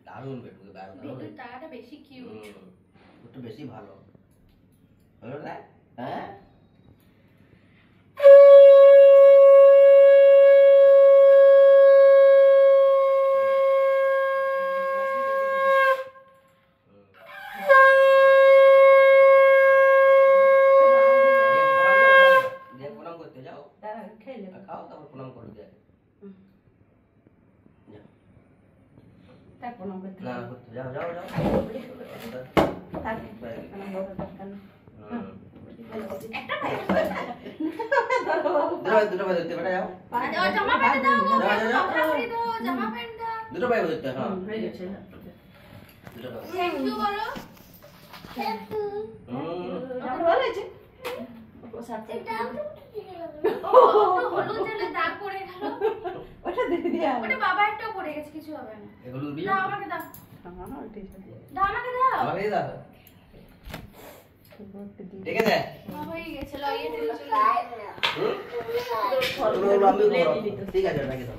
দারুণ বেটুকে দারুণ টাকাটা বেশি কিউট, একটু বেশি ভালো হলো না? হ্যাঁ খাও তারপর প্রণাম করে দিয়ে প্রণাম করতে না করতে যাও যাও যাও দুটো পায়ে ধরতে বেটা যাও জামা প্যান্ট দাও, দুটো পায়ে ধরতে হ্যাঁ হয়ে গেছে। দুটো পায়ে থ্যাংক ইউ বলো। ভালো হয়েছে। হলুদ জলে দাগ পড়ে গেল, ওটা দিয়ে দিয়া, ওটা বাবা একটাও পড়ে গেছে, কিছু হবে না। এগুলো দিবি দাও আমাকে দাও, দাও আমাকে দাও, আমাকে দাও ঠিক আছে হয়ে গেছে। লাগিয়ে দিল ঠিক আছে নাকি দাও।